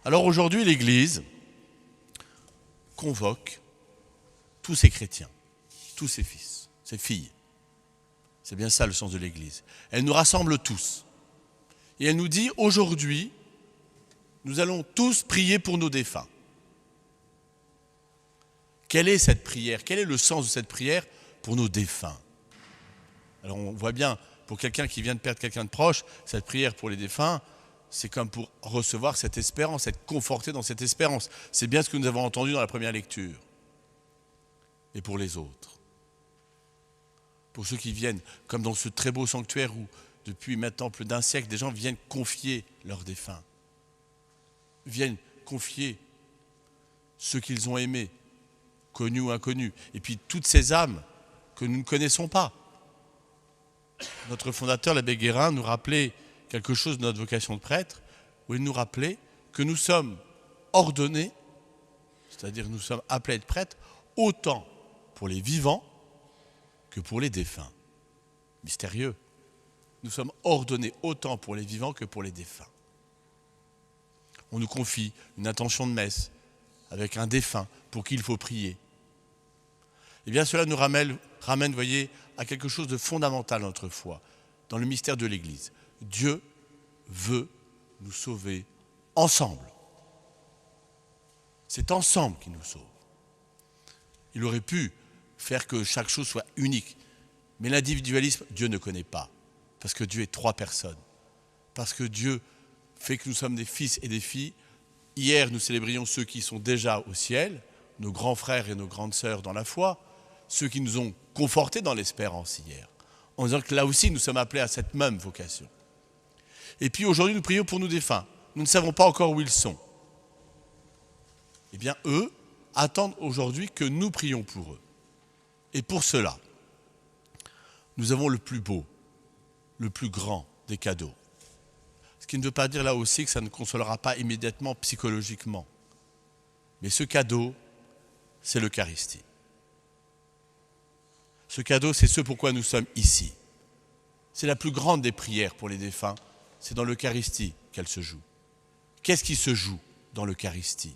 Alors aujourd'hui, l'Église convoque tous ses chrétiens, tous ses fils, ses filles. C'est bien ça le sens de l'Église. Elle nous rassemble tous. Et elle nous dit, aujourd'hui, nous allons tous prier pour nos défunts. Quelle est cette prière? Quel est le sens de cette prière pour nos défunts? Alors on voit bien, pour quelqu'un qui vient de perdre quelqu'un de proche, cette prière pour les défunts, c'est comme pour recevoir cette espérance, être conforté dans cette espérance. C'est bien ce que nous avons entendu dans la première lecture. Et pour les autres, pour ceux qui viennent, comme dans ce très beau sanctuaire où, depuis maintenant plus d'un siècle, des gens viennent confier leurs défunts, viennent confier ceux qu'ils ont aimés, connus ou inconnus, et puis toutes ces âmes que nous ne connaissons pas. Notre fondateur, l'abbé Guérin, nous rappelait quelque chose de notre vocation de prêtre, où il nous rappelait que nous sommes ordonnés, c'est-à-dire nous sommes appelés à être prêtres, autant pour les vivants que pour les défunts. Mystérieux. Nous sommes ordonnés autant pour les vivants que pour les défunts. On nous confie une intention de messe avec un défunt pour qui il faut prier. Eh bien, cela nous ramène, vous voyez, à quelque chose de fondamental dans notre foi, dans le mystère de l'Église. Dieu veut nous sauver ensemble. C'est ensemble qu'il nous sauve. Il aurait pu faire que chaque chose soit unique. Mais l'individualisme, Dieu ne connaît pas. Parce que Dieu est trois personnes. Parce que Dieu fait que nous sommes des fils et des filles. Hier, nous célébrions ceux qui sont déjà au ciel, nos grands frères et nos grandes sœurs dans la foi, ceux qui nous ont confortés dans l'espérance hier, en disant que là aussi, nous sommes appelés à cette même vocation. Et puis aujourd'hui, nous prions pour nos défunts. Nous ne savons pas encore où ils sont. Eh bien, eux attendent aujourd'hui que nous prions pour eux. Et pour cela, nous avons le plus beau, le plus grand des cadeaux. Ce qui ne veut pas dire là aussi que ça ne consolera pas immédiatement psychologiquement. Mais ce cadeau, c'est l'Eucharistie. Ce cadeau, c'est ce pourquoi nous sommes ici. C'est la plus grande des prières pour les défunts. C'est dans l'Eucharistie qu'elle se joue. Qu'est-ce qui se joue dans l'Eucharistie?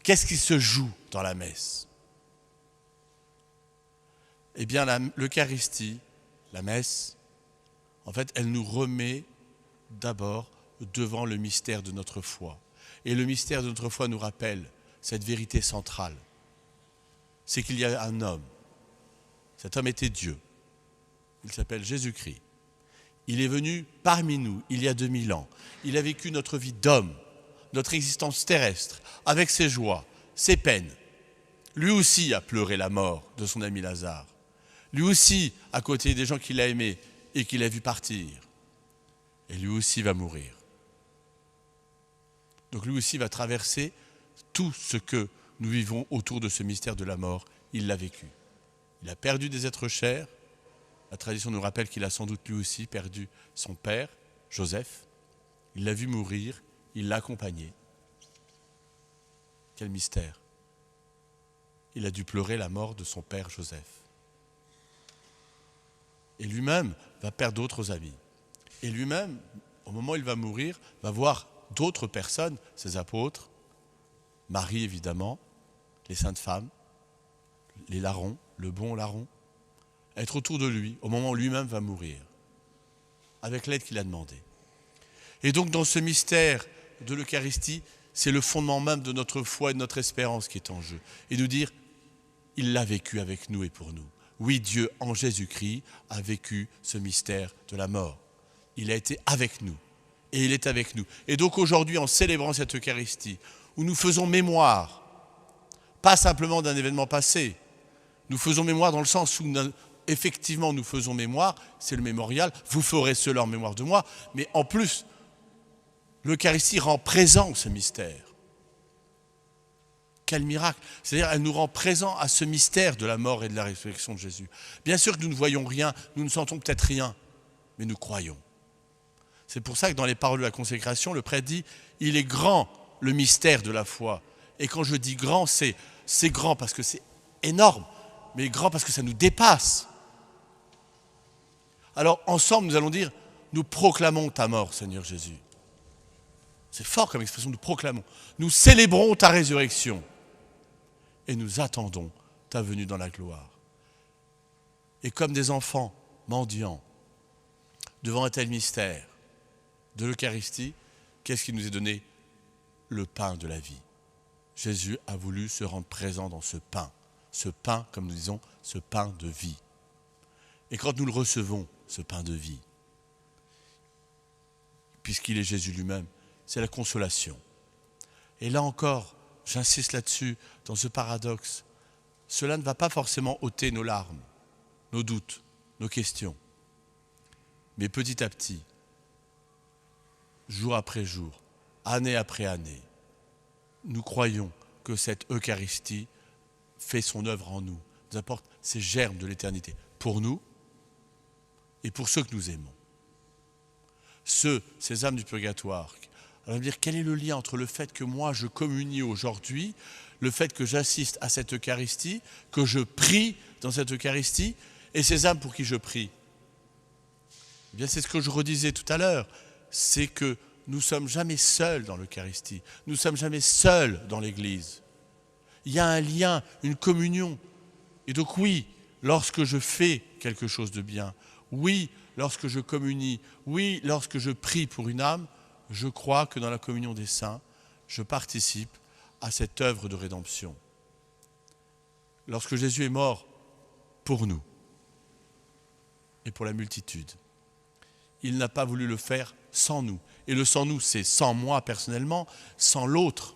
Qu'est-ce qui se joue dans la messe? Eh bien, l'Eucharistie, la messe, en fait, elle nous remet d'abord devant le mystère de notre foi. Et le mystère de notre foi nous rappelle cette vérité centrale. C'est qu'il y a un homme. Cet homme était Dieu. Il s'appelle Jésus-Christ. Il est venu parmi nous il y a 2000 ans. Il a vécu notre vie d'homme, notre existence terrestre, avec ses joies, ses peines. Lui aussi a pleuré la mort de son ami Lazare. Lui aussi, à côté des gens qu'il a aimés et qu'il a vu partir. Et lui aussi va mourir. Donc lui aussi va traverser tout ce que nous vivons autour de ce mystère de la mort. Il l'a vécu. Il a perdu des êtres chers. La tradition nous rappelle qu'il a sans doute lui aussi perdu son père, Joseph. Il l'a vu mourir, il l'a accompagné. Quel mystère! Il a dû pleurer la mort de son père Joseph. Et lui-même va perdre d'autres amis. Et lui-même, au moment où il va mourir, va voir d'autres personnes, ses apôtres, Marie évidemment, les saintes femmes, les larrons, le bon larron, être autour de lui au moment où lui-même va mourir, avec l'aide qu'il a demandée. Et donc dans ce mystère de l'Eucharistie, c'est le fondement même de notre foi et de notre espérance qui est en jeu. Et nous dire, il l'a vécu avec nous et pour nous. Oui, Dieu, en Jésus-Christ, a vécu ce mystère de la mort. Il a été avec nous. Et il est avec nous. Et donc aujourd'hui, en célébrant cette Eucharistie, où nous faisons mémoire, pas simplement d'un événement passé, nous faisons mémoire dans le sens où effectivement nous faisons mémoire, c'est le mémorial, vous ferez cela en mémoire de moi, mais en plus, l'Eucharistie rend présent ce mystère. Quel miracle! C'est-à-dire, elle nous rend présent à ce mystère de la mort et de la résurrection de Jésus. Bien sûr que nous ne voyons rien, nous ne sentons peut-être rien, mais nous croyons. C'est pour ça que dans les paroles de la consécration, le prêtre dit « Il est grand le mystère de la foi ». Et quand je dis grand, c'est grand parce que c'est énorme, mais grand parce que ça nous dépasse. Alors ensemble, nous allons dire « Nous proclamons ta mort, Seigneur Jésus ». C'est fort comme expression, nous proclamons. Nous célébrons ta résurrection et nous attendons ta venue dans la gloire. Et comme des enfants mendiants, devant un tel mystère de l'Eucharistie, qu'est-ce qui nous est donné? Le pain de la vie. Jésus a voulu se rendre présent dans ce pain, comme nous disons, ce pain de vie. Et quand nous le recevons, ce pain de vie, puisqu'il est Jésus lui-même, c'est la consolation. Et là encore, j'insiste là-dessus, dans ce paradoxe, cela ne va pas forcément ôter nos larmes, nos doutes, nos questions. Mais petit à petit, jour après jour, année après année, nous croyons que cette Eucharistie fait son œuvre en nous, nous apporte ces germes de l'éternité, pour nous et pour ceux que nous aimons. Ces âmes du purgatoire. Alors, on va dire, quel est le lien entre le fait que moi je communie aujourd'hui, le fait que j'assiste à cette Eucharistie, que je prie dans cette Eucharistie, et ces âmes pour qui je prie? Eh bien, c'est ce que je redisais tout à l'heure, c'est que nous ne sommes jamais seuls dans l'Eucharistie, nous ne sommes jamais seuls dans l'Église. Il y a un lien, une communion. Et donc oui, lorsque je fais quelque chose de bien, oui, lorsque je communie, oui, lorsque je prie pour une âme, je crois que dans la communion des saints, je participe à cette œuvre de rédemption. Lorsque Jésus est mort pour nous et pour la multitude, il n'a pas voulu le faire sans nous. Et le sans nous, c'est sans moi personnellement, sans l'autre.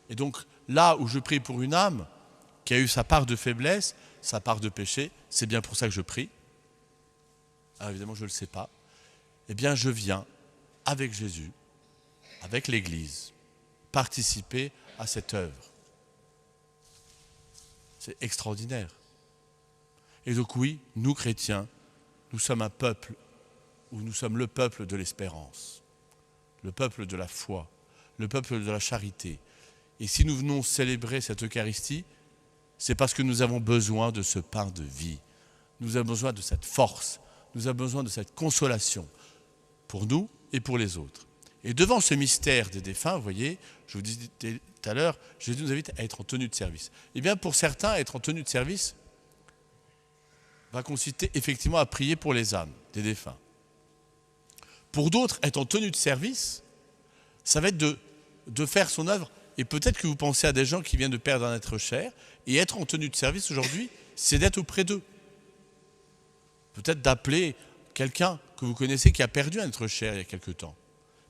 Et donc, là où je prie pour une âme qui a eu sa part de faiblesse, sa part de péché, c'est bien pour ça que je prie. Alors évidemment, je ne le sais pas. Eh bien, je viens avec Jésus, avec l'Église, participer à cette œuvre. C'est extraordinaire. Et donc oui, nous chrétiens, nous sommes un peuple, où nous sommes le peuple de l'espérance, le peuple de la foi, le peuple de la charité. Et si nous venons célébrer cette Eucharistie, c'est parce que nous avons besoin de ce pain de vie. Nous avons besoin de cette force, nous avons besoin de cette consolation pour nous et pour les autres. Et devant ce mystère des défunts, vous voyez, je vous disais tout à l'heure, Jésus nous invite à être en tenue de service. Eh bien, pour certains, être en tenue de service va consister effectivement à prier pour les âmes des défunts. Pour d'autres, être en tenue de service, ça va être de faire son œuvre. Et peut-être que vous pensez à des gens qui viennent de perdre un être cher, et être en tenue de service aujourd'hui, c'est d'être auprès d'eux. Peut-être d'appeler quelqu'un que vous connaissez qui a perdu un être cher il y a quelque temps.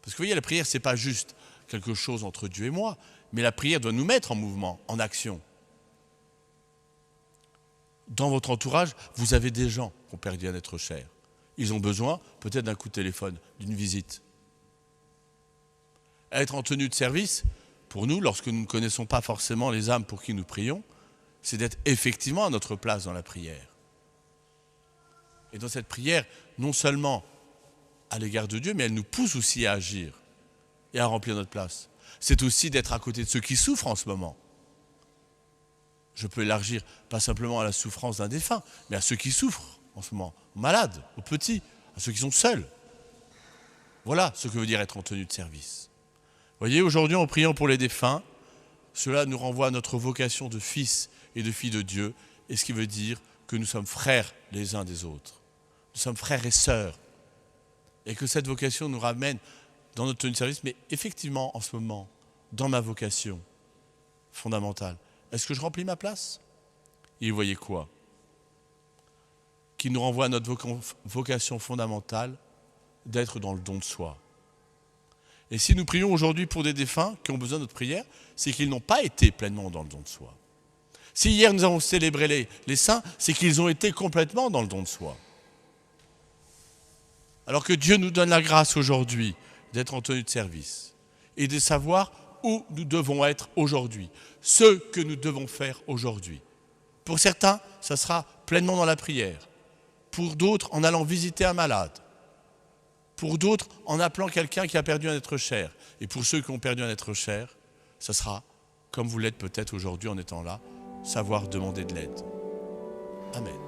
Parce que vous voyez, la prière, ce n'est pas juste quelque chose entre Dieu et moi, mais la prière doit nous mettre en mouvement, en action. Dans votre entourage, vous avez des gens qui ont perdu un être cher. Ils ont besoin peut-être d'un coup de téléphone, d'une visite. Être en tenue de service, pour nous, lorsque nous ne connaissons pas forcément les âmes pour qui nous prions, c'est d'être effectivement à notre place dans la prière. Et dans cette prière, non seulement à l'égard de Dieu, mais elle nous pousse aussi à agir et à remplir notre place. C'est aussi d'être à côté de ceux qui souffrent en ce moment. Je peux élargir pas simplement à la souffrance d'un défunt, mais à ceux qui souffrent en ce moment, aux malades, aux petits, à ceux qui sont seuls. Voilà ce que veut dire être en tenue de service. Vous voyez, aujourd'hui, en priant pour les défunts, cela nous renvoie à notre vocation de fils et de filles de Dieu, et ce qui veut dire que nous sommes frères les uns des autres. Nous sommes frères et sœurs. Et que cette vocation nous ramène dans notre tenue de service, mais effectivement, en ce moment, dans ma vocation fondamentale. Est-ce que je remplis ma place? Et vous voyez quoi? Qui nous renvoie à notre vocation fondamentale d'être dans le don de soi. Et si nous prions aujourd'hui pour des défunts qui ont besoin de notre prière, c'est qu'ils n'ont pas été pleinement dans le don de soi. Si hier nous avons célébré les saints, c'est qu'ils ont été complètement dans le don de soi. Alors que Dieu nous donne la grâce aujourd'hui d'être en tenue de service et de savoir où nous devons être aujourd'hui, ce que nous devons faire aujourd'hui. Pour certains, ça sera pleinement dans la prière. Pour d'autres, en allant visiter un malade. Pour d'autres, en appelant quelqu'un qui a perdu un être cher. Et pour ceux qui ont perdu un être cher, ça sera, comme vous l'êtes peut-être aujourd'hui en étant là, savoir demander de l'aide. Amen.